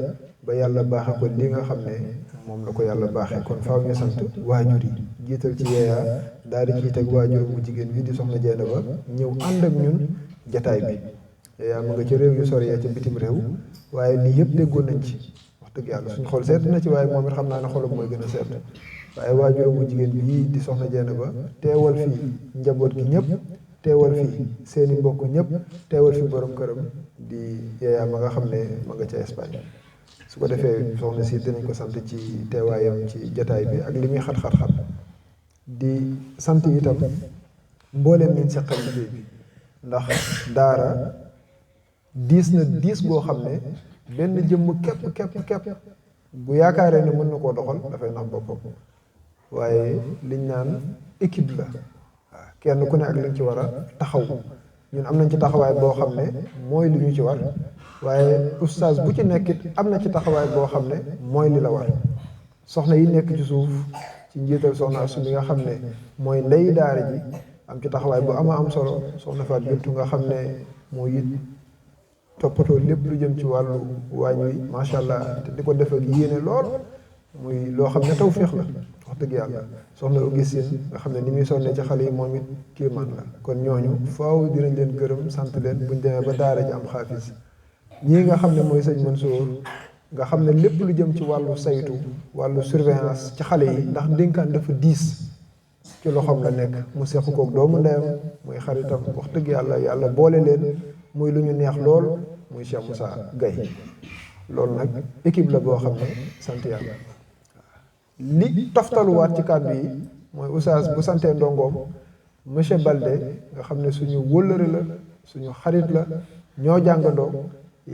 ba yàlla baaxe ko li nga xam ne moom la ko yàlla baaxee kon faaw ñu sant waajur yi jiital ci yeeyaa daal di ciy teg waajur mu jigéen bi di soxna Jeena ba ñëw ànd ak ñun jataay bi yeeyaa ma nga ci réew yu sori ya ca bitim réew waaye lii yëpp déggoon nañ ci wax dëgg yàlla suñ xol seet na ci waaye moom it xam naa ne xolam mooy gën a seet waaye waajur mu jigéen bii di soxna Jeena ba teewal fii njaboot gi ñëpp teewal fii seeni mbokk ñëpp teewal fi borom këram di yeeyaa ma nga xam ne ma nga ca Espagne su ko defee soxna si dinañ ko sant ci teewaayam ci jataay bi ak li muy xat-xat-xat di sant itam mbooleem ñin seqal liggéey bi ndax daara diis na diis goo xam ne benn jëmm képp bu yaakaaree ne mën na koo doxal dafay nax boppam waaye liñ naan équipe la waaw kenn ku ne ak liñ ci war a taxaw ñun am nañ ci taxawaay boo xam ne mooy li ñu ci war waaye oustaz bu ci nekkit am na ci taxawaay boo xam ne mooy li la war soxna yi nekk ci suuf ci njiital soxna Asu mi nga xam ne mooy ndey daara ji am ci taxawaay bu am solo soxna Faat Bintu nga xam ne moo it toppatoo lépp lu jëm ci wàllu waañ wi macha allah te di ko def ak yéene lool muy loo xam ne tawféex la wax dëgg yàlla soxna Augustine nga xam ne ni muy sonnee ci xale yi moom it kéemaan la kon ñooñu faaw dinañ leen gërëm sant leen buñ demee ba daara ji am xaafis ñii nga xam ne mooy sëñ Mansour nga xam ne lépp lu jëm ci wàllu saytu wàllu surveillance ci xale yi ndax dénkaan dafa diis ci ci loxoom la nekk mu seq koog doomu ndeyam muy xaritam wax dëgg yàlla boole leen muy lu ñu neex lool muy Cheikh Moussa Gaye loolu nag équipe la boo xam ne sant yàlla li toftaluwaat ci kàddu yi mooy oustaz bu santee ndongoom monsieur Balde nga xam ne suñu wëllëre la suñu xarit la ñoo jàngandoo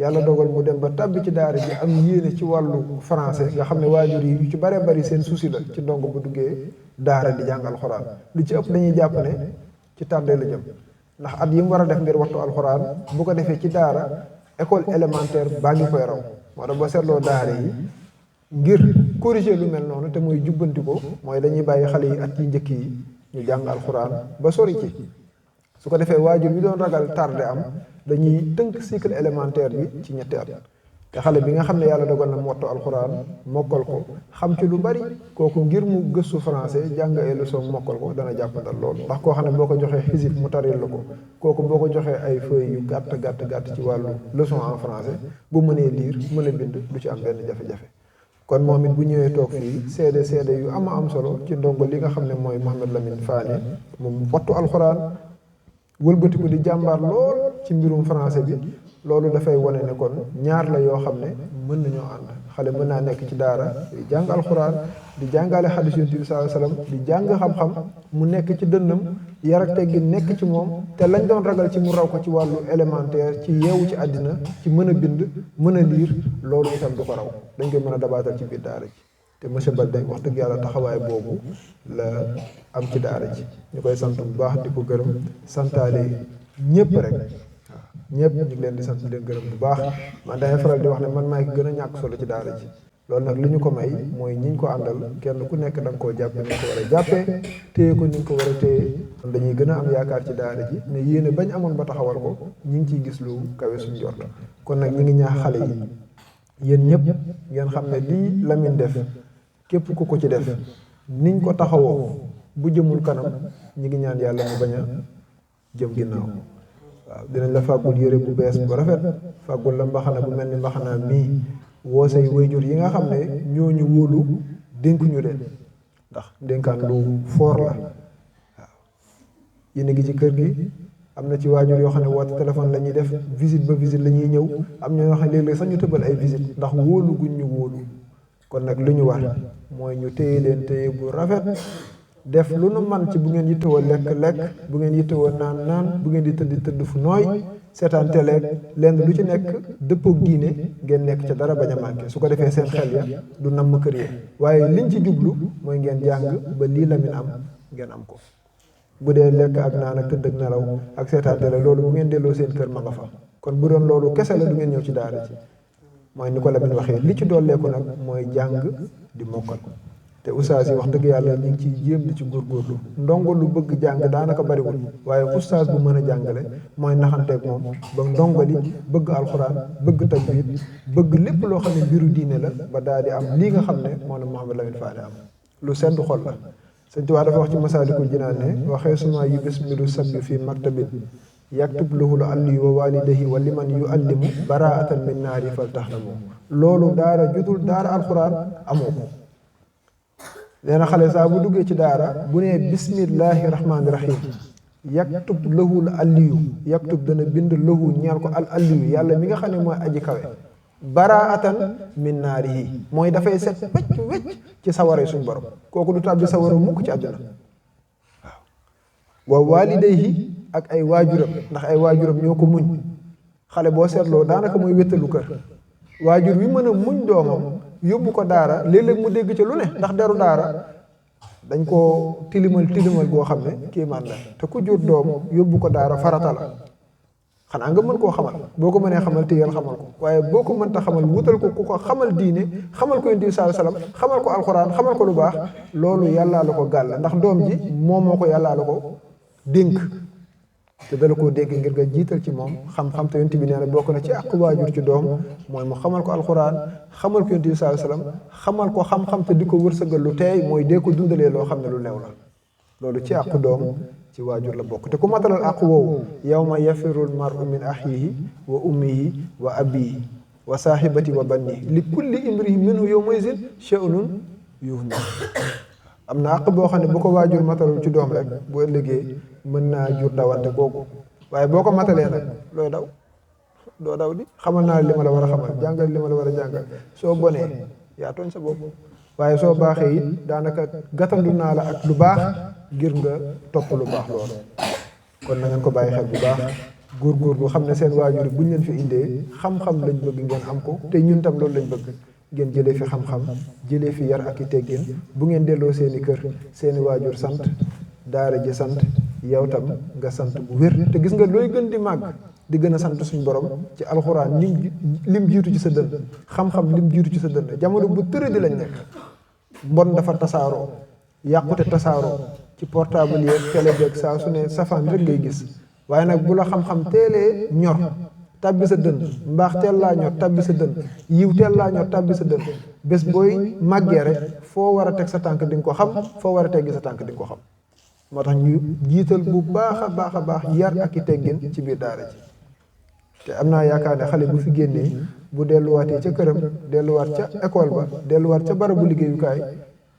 yàlla dogal mu dem ba tàbbi ci daara ji am yéene ci wàllu français nga xam ne waajur yi yu ci bare bari seen souci la ci ndongo bu duggee daara di jàng alxuraan lu ci ëpp dañuy jàpp ne ci tardé la jëm ndax at yi mu war a def ngir waxtu alxuraan bu ko defee ci daara école élémentaire baa ngi koy raw moo tax boo seetloo daara yi ngir corriger lu mel noonu te mooy jubbanti ko mooy dañuy bàyyi xale yi at yi njëkk yi ñu jàng alxuraan ba sori ci su ko defee waajur bi doon ragal tardé am dañuy tënk cycle élémentaire bi ci ñetti at te xale bi nga xam ne yàlla dogal na mu wattu alxuraan mokkal ko xam ci lu bari kooku ngir mu gëstu français jàng ay leçon mokkal ko dana jàppandal loolu ndax koo xam ne boo ko joxee xisib mu taril la ko kooku boo ko joxee ay feuilles yu gàtt ci wàllu leçon en français bu mënee lire mën a bind du ci am benn jafe-jafe kon moom it bu ñëwee toog fii seede yu am solo ci ndongo li nga xam ne mooy Mouhamed Lamine Fane moom wattu alxuraan wëlbatiku di jàmbaar lool ci mbirum français bi loolu dafay wane ne kon ñaar la yoo xam ne mën nañoo ànd xale mën naa nekk ci daara di jàng alxuraan di jàngale xadiis Yonent bi sallallahu alayhi wasallam di jàng xam-xam mu nekk ci dënnam yar ak teggin nekk ci moom te lañ doon ragal ci mu raw ko ci wàllu élémentaire ci yeewu ci àddina ci mën a bind mën a liir loolu itam du ko raw dañ koy mën a dabaatal ci biir daara ji te monsieur Balde wax dëgg yàlla taxawaay boobu la am ci daara ji ñu koy sant bu baax di ko gërëm santaale ñëpp rek ñëpp ñu ngi leen di sant di leen gërëm bu baax man damay faral di wax ne man maay gën a ñàkk solo ci daara ji loolu nag li ñu ko may mooy ñiñ ko àndal kenn ku nekk da nga koo jàppe ni nga ko war a jàppee téye ko ni nga ko war a téye dañuy gën a am yaakaar ci daara ji ne yéene bañ amoon ba taxawal ko ñi ngi ciy gis lu kawe suñ jort kon nag ñi ngi ñaax xale yi yéen ñëpp ngeen xam ne lii Lamine def képp ku ko ci def niñ ko taxawoo bu jëmul kanam ñi ngi ñaan yàlla mu bañ a jëm ginnaaw waaw dinañ la fàggul yére bu bees bu rafet fàggul la mbaxana bu mel ni mbaxanaa mii woo say wayjur yi nga xam ne ñooñu wóolu dénkuñu leen ndax dénkaan lu foor la waaw yéen a ngi ci kër gi am na ci waajur yoo xam ne woote téléphone la ñuy def visite ba visite la ñuy ñëw am ñoo xam ne léeg-léeg sax ñu tëbal ay visite ndax wóolu guñ ñu wóolu kon nag lu ñu war mooy ñu téye leen téye bu rafet def lu nu man ci bu ngeen yittewoo lekk bu ngeen yittewoo naan bu ngeen di tëdd fu nooy seetaan télé lenn lu ci nekk dëppook diine ngeen nekk ca dara bañ a manqué su ko defee seen xel ya du namm kër ya waaye liñ ci jublu mooy ngeen jàng ba lii Lamine am ngeen am ko bu dee lekk ak naan ak tëdd ak nelaw ak seetaan télé loolu bu ngeen delloo seen kër ma nga fa kon bu doon loolu kese la du ngeen ñëw ci daara ci mooy ni ko Lamine waxee li ci dooleeku nag mooy jàng di mokkal te oustaz yi wax dëgg yàlla ñu ngi ciy jéem di ci góorgóorlu ndongo lu bëgg jàng daanaka bariwul waaye oustaz bu mën a jàngale mooy naxanteeg moom ba ndongo li bëgg alxuraan bëgg tajwid bëgg lépp loo xam ne mbiru diine la ba daal di am lii nga xam ne moo la Mouhamed Lamine Fane am lu sedd xol la Sëñ Tuubaa dafa wax ci Masaalikul Jinaan ne waxee suma yu bismilu sabbi fii maktabin yaktub lahu lu alli wa walidahi wa liman yu allimu baraatan min naari fal taxlamu loolu daara judul daara alxuraan amoo ko nee na xale saa bu duggee ci daara bu nee bismillahi rahmaani rahim yaktub lahu al alliyu yaktub dana bind lahu ñeel ko al alliyu yàlla mi nga xam ne mooy aji kawe baraatan min naarihi mooy dafay set wecc wecc ci sawara suñ borom kooku du tàbbi sawara mukk ci àdduna waaw wa walidayhi ak ay waajuram ndax ay waajuram ñoo ko muñ xale boo seetloo daanaka mooy wéttalu kër waajur wi mën a muñ doomam yóbbu ko daara léeg-léeg mu dégg ci lu ne ndax deru daara dañ koo tilimal goo xam ne kéemaan la te ku jur doom yóbbu ko daara farata la xanaa nga mën koo xamal boo ko mënee xamal téyal xamal ko waaye boo ko mënta xamal wutal ko ku ko xamal diine xamal ko Yonent bi sallallahu alayhi wasallam xamal ko alxuraan xamal ko lu baax loolu yàllaa la ko gàll ndax doom ji moom moo ko yàllaa la ko dénk te dala koo dégg ngir nga jiital ci moom xam-xam te Yonent bi nee na bokk na ci àq waajur ci doom mooy mu xamal ko alxuraan xamal ko Yonent bi sallallahu alayhi wasallam xamal ko xam-xam te di ko wërsëgal lu teey mooy dee ko dundalee loo xam ne lu leew la loolu ci àq doom ci waajur la bokk te ku matalal àq woowu yawma yafirul mar'u min axiihi wa ummihi wa abiihi wa saahibati wa bannihi li kulli imri'in minhu yawma izin sha'nun yughnihi am na àq boo xam ne bu ko waajur matalul ci doom rek bu ëllëgee mën naa jur dawante kooku waaye boo ko matalee nag looy daw doo daw di xamal naa li ma la war a xamal jàngal li ma la war a jàngal soo bonee yaa tooñ sa bopp waaye soo baaxee it daanaka gàttandu naa la ak lu baax ngir nga topp lu baax loolu kon na ngeen ko bàyyi xel bu baax góorgóorlu xam ne seen waajur buñ leen fi indee xam-xam lañ bëgg ngeen am ko te ñun tam loolu lañ bëgg ngeen jëlee fi xam-xam jëlee fi yar ak i teggin bu ngeen delloo seeni kër seeni waajur sant daara ji sant yow tam nga sant bu wér te gis nga looy gën di màgg di gën a sant suñu borom ci alxuraan lim jiitu ci sa dënn xam-xam lim jiitu ci sa dënn jamono bu tëra di lañ nekk mbon dafa tasaaroo yàqute tasaaroo ci portable yeeg télé beeg saa su ne safaan rek ngay gis waaye nag bu la xam-xam teelee ñor tabbi sa dënn mbaax teel laa ñor tabbi sa dënn yiw teel laa ñor tabbi sa dënn bés booy màggee rek foo war a teg sa tànk di nga ko xam foo war a teggi sa tànk di nga ko xam moo tax ñu jiital bu baax a baax yar ak i teggin ci biir daara ji te am naa yaakaar ne xale bu fi génnee bu delluwaatee ca këram delluwaat ca école ba delluwaat ca barabu liggéeyukaay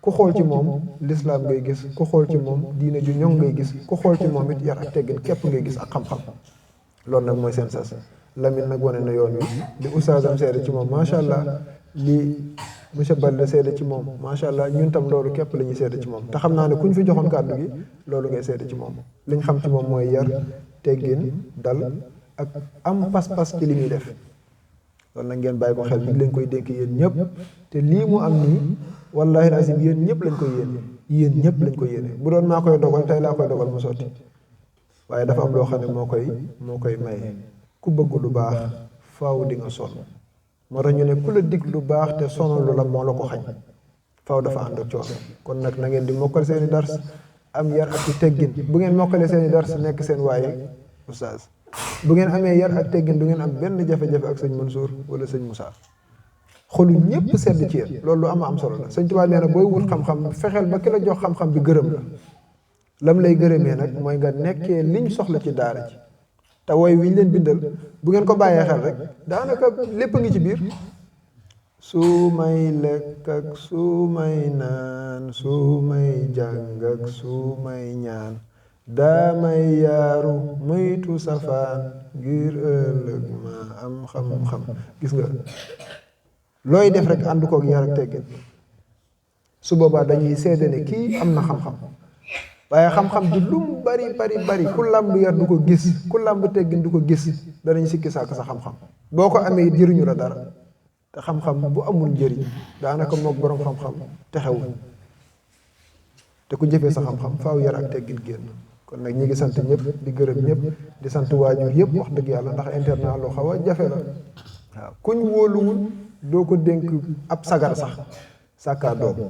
ku xool ci moom lislaam ngay gis ku xool ci moom diine ju ñoŋ ngay gis ku xool ci moom it yar ak teggin képp ngay gis ak xam-xam loolu nag mooy seen sas Lamine nag wane na yoon wi li oustazam seede ci moom macha allah li monsieur Balde seede ci moom macha allah ñun tam loolu képp la ñuy seede ci moom te xam naa ne ku ñu fi joxoon kàddu gi loolu ngay seede ci moom li ñu xam ci moom mooy yar teggin dal ak am pas-pas ci li muy def loolu nag ngeen bàyyi ko xel mi ngi leen koy dénk yéen ñëpp te lii mu am nii wallahi azim yéen ñëpp lañ koy yéene yéen ñëpp lañ koy yéene bu doon maa koy dogal tey laa koy dogal mu sotti waaye dafa am loo xam ne moo koy maye ku bëgg lu baax faaw di nga sonn moo tax ñu ne ku la dig lu baax te sonalu la moo la ko xañ faaw dafa ànd ak coono kon nag na ngeen di mokkal seeni dars am yar ak teggin bu ngeen mokkalee seeni dars nekk seen waaye oustaz bu ngeen amee yar ak teggin du ngeen am benn jafe-jafe ak sëñ Mansour wala sëñ Moussa xolu ñëpp sedd ci yéen loolu lu am solo la sëñ Tuubaa nee na booy wut xam-xam fexeel ba ki la jox xam-xam bi gërëm la lam lay gërëmee nag mooy nga nekkee liñ soxla ci daara ji te woy wi ñu leen bindal bu ngeen ko bàyyee xel rek daanaka lépp a ngi ci biir su may lekk ak su may naan su may jàng ak su may ñaan daa may yaaru moytu safaan ngir ëllëg ma am xam-xam gis nga looy def rek ànd koog yar ak teggin su boobaa dañuy seede ne kii am na xam-xam waaye xam-xam bi lu mu bari ku làmb yar du ko gis ku làmb teggin du ko gis danañ sikki sàkk sa xam-xam boo ko amee jëriñu la dara te xam-xam bu amul njëriñ daanaka moog borom xam-xam te xewul te ku jëfee sa xam-xam faaw yar ak teggin génn kon nag ñi ngi sant ñëpp di gërëm ñëpp di sant waajur yëpp wax dëgg yàlla ndax internat loo xaw a jafe la waaw kuñ wóoluwul doo ko dénk ab sagar sax sàkkaa doom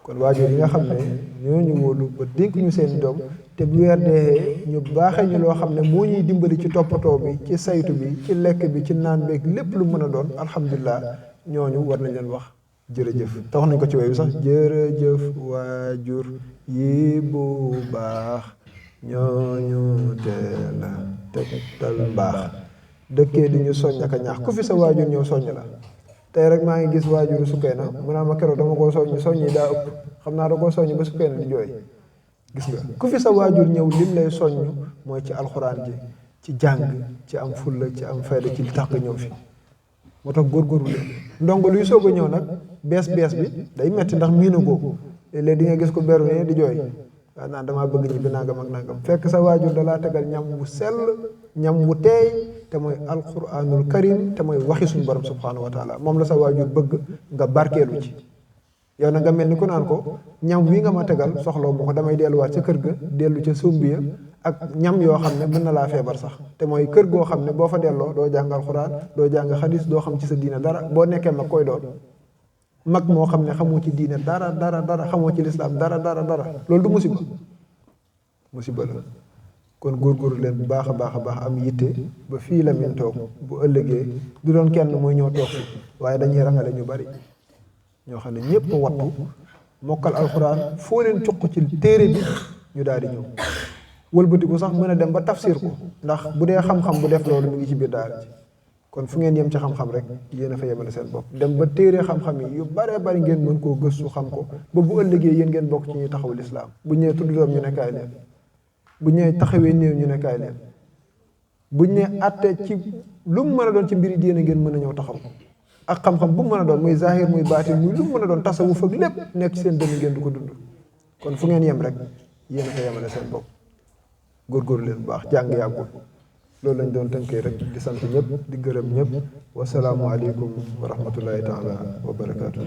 kon waajur yi nga xam ne ñooñu wóolu ba dénk ñu seen doom te bu weer dee ñu baaxee ñu loo xam ne moo ñuy dimbali ci toppatoo bi ci saytu bi ci lekk bi ci naan beeg lépp lu mën a doon alhamdulilah ñooñu war nañ leen wax jërëjëf te wax nañ ko ci wayu sax jërëjëf waajur yi bu baax ñooñu teel a tegtal mbaax dëkkee di ñu soññ ak a ñaax ku fi sa waajur ñëw soññ la tey rek maa ngi gis waajuru Sukayna mu naa ma keroog dama koo soññ yi daa ëpp xam naa da koo soññ ba Sukayna di jooy gis nga ku fi sa waajur ñëw lim lay soññ mooy ci alxuraan ji ci jàng ci am fulla ci am fayda ci li tax nga ñëw fi moo tax góorgóorlu leen ndongo luy soog a ñëw nag bees bi day metti ndax miina googu léeg-léeg di nga gis ko beru ne di jooy waaw naan damaa bëgg ñibbi nangam ak nangam fekk sa waajur dalaa tegal ñam wu sell ñam wu teey te mooy alquranul karim te mooy waxi suñu borom subhanahu wa taala moom la sa waajur bëgg nga barkeelu ci yow na nga mel ni ku naan ko ñam wi nga ma tegal soxlaw ma ko damay delluwaat ca kër ga dellu ca sumbiya ak ñam yoo xam ne mën na laa feebar sax te mooy kër goo xam ne boo fa delloo doo jàng alquran doo jàng xadis doo xam ci sa diine dara boo nekkee mag koy doon mag moo xam ne xamoo ci diine dara xamoo ci lislaam dara loolu du musiba la kon góorgóorlu leen bu baax a baax am yitte ba fii la min toog bu ëllëgee du doon kenn mooy ñëw toog fi waaye dañuy rangale ñu bari ñoo xam ne ñëpp wattu mokkal alxuraan foo leen cuq ci téere bi ñu daal di ñëw wëlbatiku sax mën a dem ba tafsir ko ndax bu dee xam-xam bu def loolu mu ngi ci biir daara ji kon fu ngeen yem ci xam-xam rek yéen a fa yemale seen bopp dem ba téere xam-xam yi yu bare bari ngeen mën koo gëstu xam ko ba bu ëllëgee yéen ngeen bokk ci ñuy taxawu lislaam bu ñëwee tudd doom ñu ne kaay leen bu ñëwee taxawee néew ñu ne kaay leen bu ñëwee atte ci lu mu mën a doon ci mbiri diine ngeen mën a ñëw taxaw ak xam-xam bu mu mën a doon muy zahir muy baatin muy lu mu mën a doon tasawuf ak lépp nekk ci seen dënn ngeen du ko dund kon fu ngeen yem rek yéen a fa yemale seen bopp góorgóorlu leen bu baax jàng yàggul loolu lañ doon tënkee rek di sant ñëpp di gërëm ñëpp wasalaamu aleykum wa rahmatullahi taala wa barakaatu.